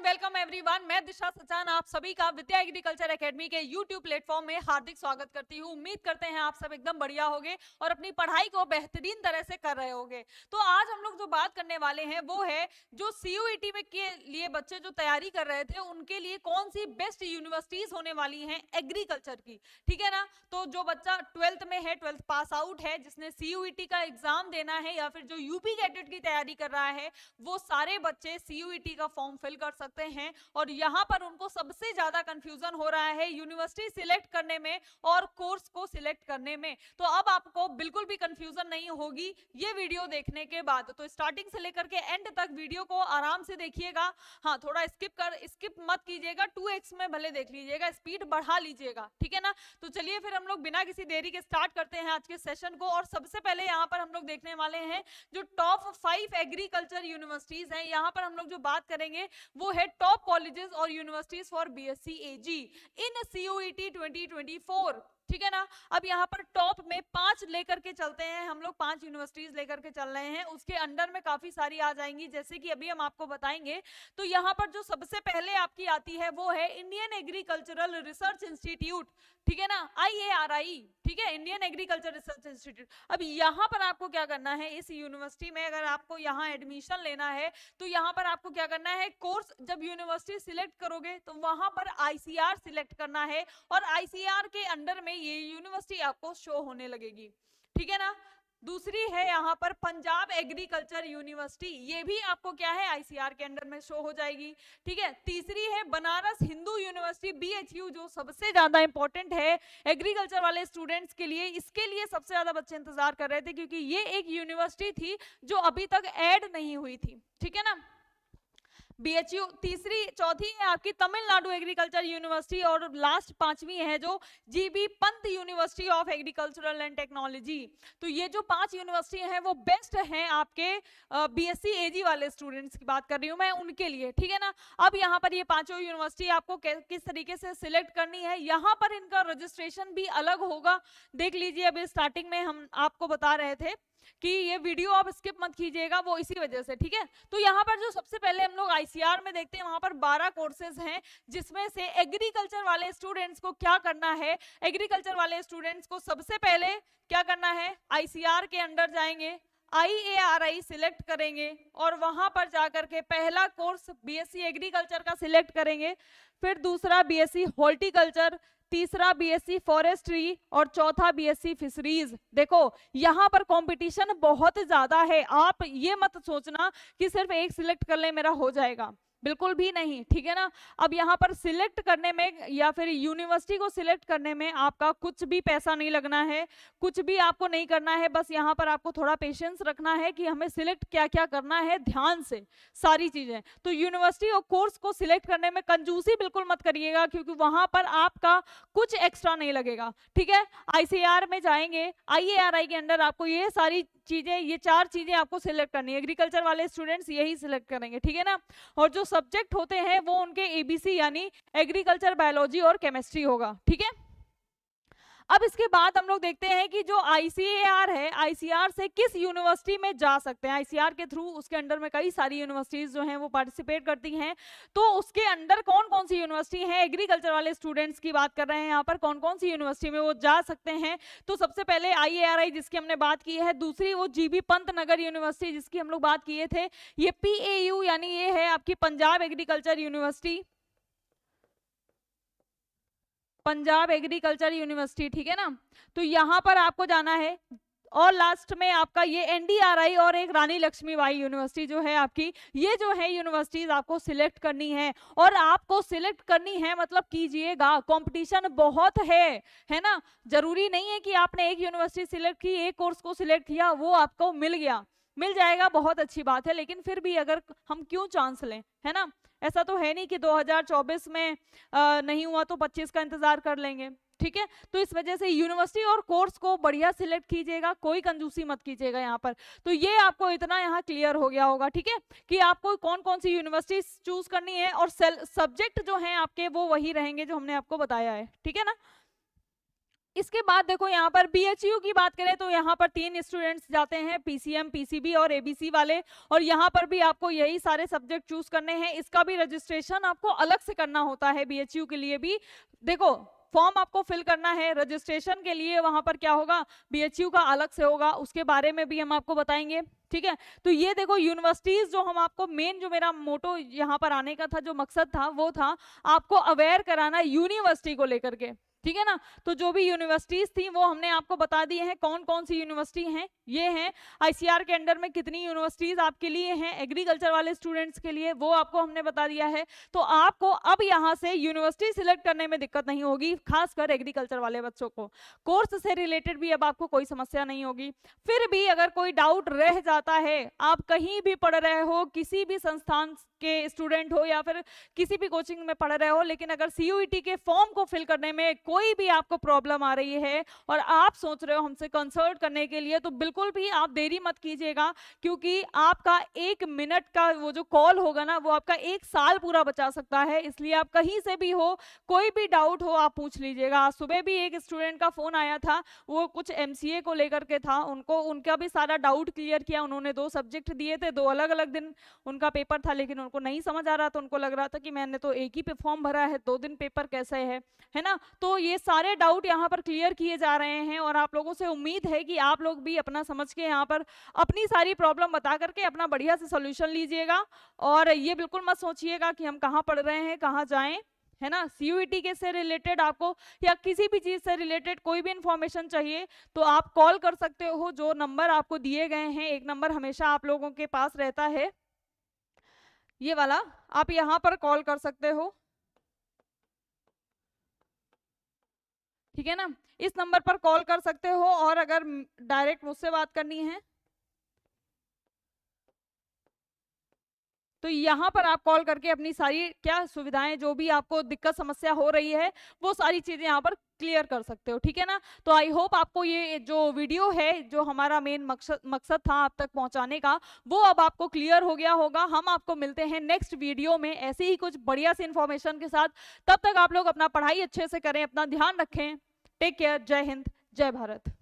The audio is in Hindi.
Welcome everyone. मैं दिशा सचान आप सभी का विद्या एग्रीकल्चर एकेडमी के यूट्यूब प्लेटफॉर्म में हार्दिक स्वागत करती हूँ। उम्मीद करते हैं आप सब एकदम बढ़िया होंगे और अपनी पढ़ाई को बेहतरीन तरह से कर रहे होंगे। तो आज हम लोग जो बात करने वाले हैं वो है जो सीयूईटी में के लिए बच्चे जो तैयारी कर रहे थे उनके लिए कौन सी बेस्ट यूनिवर्सिटीज होने वाली हैं एग्रीकल्चर की। ठीक है ना। तो जो बच्चा 12th में है, 12th पास आउट है, जिसने सीयूईटी का एग्जाम देना है या फिर जो यूपी कैडेट की तैयारी कर रहा है, वो सारे बच्चे सीयूईटी का फॉर्म फिल कर सकते हैं। और यहाँ पर उनको सबसे ज्यादा कंफ्यूजन हो रहा है यूनिवर्सिटी सिलेक्ट करने में और कोर्स को सिलेक्ट करने में। तो अब आपको बिल्कुल भी कंफ्यूजन नहीं होगी ये वीडियो देखने के बाद। तो स्टार्टिंग से लेकर के एंड तक वीडियो को आराम से देखिएगा। हाँ, थोड़ा स्किप मत कीजिएगा, 2x में भले देख लीजिएगा, स्पीड बढ़ा लीजिएगा। ठीक है ना। तो चलिए फिर हम लोग बिना किसी देरी के स्टार्ट करते हैं आज के सेशन को। और सबसे पहले यहाँ पर हम लोग देखने वाले हैं जो टॉप 5 एग्रीकल्चर यूनिवर्सिटीज हैं। यहाँ पर हम लोग जो बात करेंगे वो है टॉप कॉलेजेस और universities for BSc AG in CUET 2024। ठीक है ना। अब यहाँ पर टॉप में 5 लेकर के चलते हैं हम लोग, 5 यूनिवर्सिटीज लेकर के चल रहे हैं। उसके अंडर में काफी सारी आ जाएंगी, जैसे कि अभी हम आपको बताएंगे। तो यहाँ पर जो सबसे पहले आपकी आती है वो है इंडियन एग्रीकल्चरल रिसर्च इंस्टीट्यूट। ठीक है ना, IARI। ठीक है, इंडियन एग्रीकल्चर रिसर्च इंस्टीट्यूट। अब यहाँ पर आपको क्या करना है, इस यूनिवर्सिटी में अगर आपको यहाँ एडमिशन लेना है तो यहाँ पर आपको क्या करना है, कोर्स जब यूनिवर्सिटी सिलेक्ट करोगे तो वहां पर ICR सिलेक्ट करना है और ICR के अंडर में ये यूनिवर्सिटी आपको शो होने लगेगी। ठीक है ना। दूसरी है यहाँ पर पंजाब एग्रीकल्चर यूनिवर्सिटी, ये भी आपको क्या है ICR के अंडर में शो हो जाएगी। ठीक है। तीसरी है बनारस हिंदू यूनिवर्सिटी BHU, जो सबसे ज्यादा इंपॉर्टेंट है एग्रीकल्चर वाले स्टूडेंट्स के लिए। इसके लिए सबसे ज्यादा बच्चे इंतजार कर रहे थे क्योंकि ये एक यूनिवर्सिटी थी जो अभी तक ऐड नहीं हुई थी। ठीक है ना। BHU तीसरी, चौथी है आपकी तमिलनाडु एग्रीकल्चर यूनिवर्सिटी और लास्ट 5वीं है जो GB Pant university of agricultural and technology. तो ये जो 5 यूनिवर्सिटी हैं वो बेस्ट हैं आपके BSc AG वाले स्टूडेंट्स की बात कर रही हूँ मैं, उनके लिए। ठीक है ना। अब यहाँ पर ये 5 यूनिवर्सिटी आपको किस तरीके से सिलेक्ट करनी है, यहाँ पर इनका रजिस्ट्रेशन भी अलग होगा। देख लीजिए, अभी स्टार्टिंग में हम आपको बता रहे थे कि ये वीडियो आप स्किप मत कीजिएगा, वो इसी वजह से। ठीक है। तो यहाँ पर जो सबसे पहले हम लोग ICR में देखते हैं, वहां पर 12 कोर्सेज हैं, जिसमें से एग्रीकल्चर वाले स्टूडेंट्स को क्या करना है, एग्रीकल्चर वाले स्टूडेंट्स को सबसे पहले क्या करना है, ICR के अंडर जाएंगे, IARI सिलेक्ट करेंगे और वहां पर जाकर के पहला कोर्स BSc एग्रीकल्चर का सिलेक्ट करेंगे, फिर दूसरा BSc हॉर्टिकल्चर, तीसरा BSc फॉरेस्ट्री और चौथा BSc फिशरीज। देखो यहाँ पर कंपटीशन बहुत ज्यादा है, आप ये मत सोचना कि सिर्फ एक सिलेक्ट कर ले मेरा हो जाएगा, बिल्कुल भी नहीं। ठीक है ना। अब यहाँ पर सिलेक्ट करने में या फिर यूनिवर्सिटी को सिलेक्ट करने में आपका कुछ भी पैसा नहीं लगना है, कुछ भी आपको नहीं करना है। बस यहाँ पर आपको थोड़ा पेशेंस रखना है कि हमें सिलेक्ट क्या क्या करना है, ध्यान से सारी चीजें। तो यूनिवर्सिटी और कोर्स को सिलेक्ट करने में कंजूसी बिल्कुल मत करिएगा, क्योंकि वहां पर आपका कुछ एक्स्ट्रा नहीं लगेगा। ठीक है। ICR में जाएंगे, IARI के अंडर आपको ये सारी चीजें, ये 4 चीजें आपको सिलेक्ट करनी है। एग्रीकल्चर वाले स्टूडेंट्स यही सिलेक्ट करेंगे। ठीक है ना। और जो सब्जेक्ट होते हैं वो उनके ABC यानी एग्रीकल्चर, बायोलॉजी और केमिस्ट्री होगा। ठीक है। अब इसके बाद हम लोग देखते हैं कि जो ICAR है, ICR से किस यूनिवर्सिटी में जा सकते हैं। ICR के थ्रू उसके अंडर में कई सारी यूनिवर्सिटीज जो हैं वो पार्टिसिपेट करती हैं। तो उसके अंडर कौन कौन सी यूनिवर्सिटी है, एग्रीकल्चर वाले स्टूडेंट्स की बात कर रहे हैं यहाँ पर, कौन कौन सी यूनिवर्सिटी में वो जा सकते हैं। तो सबसे पहले IARI जिसकी हमने बात की है, दूसरी वो GB पंत नगर यूनिवर्सिटी जिसकी हम लोग बात किए थे, ये PAU यानी ये है आपकी Punjab agriculture university, Punjab agriculture university. ठीक है ना। तो यहां पर आपको जाना है। और लास्ट में आपका ये NDRI और एक रानी लक्ष्मीबाई यूनिवर्सिटी जो है आपकी, ये जो है यूनिवर्सिटीज आपको सिलेक्ट करनी है। और आपको सिलेक्ट करनी है मतलब कीजिएगा, कंपटीशन बहुत है ना। जरूरी नहीं है कि आपने एक यूनिवर्सिटी सिलेक्ट की, एक कोर्स को सिलेक्ट किया, वो आपको मिल गया, मिल जाएगा, बहुत अच्छी बात है, लेकिन फिर भी अगर हम क्यों चांस लें, है ना। ऐसा तो है नहीं कि 2024 में नहीं हुआ तो 25 का इंतजार कर लेंगे। ठीक है। तो इस वजह से यूनिवर्सिटी और कोर्स को बढ़िया सिलेक्ट कीजिएगा, कोई कंजूसी मत कीजिएगा यहाँ पर। तो ये आपको इतना यहाँ क्लियर हो गया होगा। ठीक है, कि आपको कौन कौन सी यूनिवर्सिटी चूज करनी है और सब्जेक्ट जो है आपके वो वही रहेंगे जो हमने आपको बताया है। ठीक है ना। इसके बाद देखो यहाँ पर बीएचयू की बात करें तो यहाँ पर 3 स्टूडेंट्स जाते हैं, पीसीएम, पीसीबी और एबीसी वाले, और यहाँ पर भी आपको यही सारे सब्जेक्ट चूज करने हैं। इसका भी रजिस्ट्रेशन आपको अलग से करना होता है, बीएचयू के लिए भी। देखो फॉर्म आपको फिल करना है, रजिस्ट्रेशन के लिए वहां पर क्या होगा, बीएचयू का अलग से होगा, उसके बारे में भी हम आपको बताएंगे। ठीक है, तो ये देखो यूनिवर्सिटीज, जो हम आपको मेन, जो मेरा मोटो यहाँ पर आने का था, जो मकसद था, वो था आपको अवेयर कराना यूनिवर्सिटी को लेकर के। ठीक है ना, तो जो भी यूनिवर्सिटीज थी वो हमने आपको बता दिए हैं, कौन कौन सी यूनिवर्सिटी हैं, ये हैं। आईसीआर के अंडर में कितनी यूनिवर्सिटीज आपके लिए हैं, एग्रीकल्चर वाले स्टूडेंट्स के लिए, वो आपको हमने बता दिया है। तो आपको अब यहाँ से यूनिवर्सिटी सिलेक्ट करने में दिक्कत नहीं होगी, खासकर एग्रीकल्चर वाले बच्चों को। कोर्स से रिलेटेड भी अब आपको कोई समस्या नहीं होगी। फिर भी अगर कोई डाउट रह जाता है, आप कहीं भी पढ़ रहे हो, किसी भी संस्थान के स्टूडेंट हो या फिर किसी भी कोचिंग में पढ़ रहे हो, लेकिन अगर सीयूईटी के फॉर्म को फिल करने में कोई भी आपको प्रॉब्लम आ रही है और आप सोच रहे हो हमसे कंसल्ट करने के लिए, तो बिल्कुल भी आप देरी मत कीजिएगा, क्योंकि आपका 1 मिनट का वो जो कॉल होगा ना, वो आपका 1 साल पूरा बचा सकता है। इसलिए आप कहीं से भी हो, कोई भी डाउट हो, आप पूछ लीजिएगा। आज सुबह भी एक स्टूडेंट का फोन आया था, वो कुछ एमसीए को लेकर के था, उनका भी सारा डाउट क्लियर किया। उन्होंने 2 सब्जेक्ट दिए थे, 2 अलग अलग दिन उनका पेपर था, लेकिन उनको नहीं समझ आ रहा था। उनको लग रहा था कि मैंने तो एक ही पे फॉर्म भरा है, 2 दिन पेपर कैसे है ना। तो ये सारे डाउट यहाँ पर क्लियर किए जा रहे हैं, और आप लोगों से उम्मीद है कि आप लोग भी अपना समझ के यहाँ पर अपनी सारी प्रॉब्लम बता करके अपना बढ़िया से सोल्यूशन लीजिएगा। और ये बिल्कुल मत सोचिएगा कि हम कहाँ पढ़ रहे हैं, कहाँ जाएं, है ना। सीयूईटी के से रिलेटेड आपको या किसी भी चीज से रिलेटेड कोई भी इंफॉर्मेशन चाहिए तो आप कॉल कर सकते हो। जो नंबर आपको दिए गए हैं, एक नंबर हमेशा आप लोगों के पास रहता है, ये वाला, आप यहाँ पर कॉल कर सकते हो। ठीक है ना, इस नंबर पर कॉल कर सकते हो। और अगर डायरेक्ट मुझसे बात करनी है तो यहाँ पर आप कॉल करके अपनी सारी क्या सुविधाएं, जो भी आपको दिक्कत समस्या हो रही है, वो सारी चीजें यहाँ पर क्लियर कर सकते हो। ठीक है ना, तो आई होप आपको ये जो वीडियो है, जो हमारा मेन मकसद था आप तक पहुंचाने का, वो अब आपको क्लियर हो गया होगा। हम आपको मिलते हैं नेक्स्ट वीडियो में ऐसे ही कुछ बढ़िया सी इंफॉर्मेशन के साथ। तब तक आप लोग अपना पढ़ाई अच्छे से करें, अपना ध्यान रखें। टेक केयर, जय हिंद, जय भारत।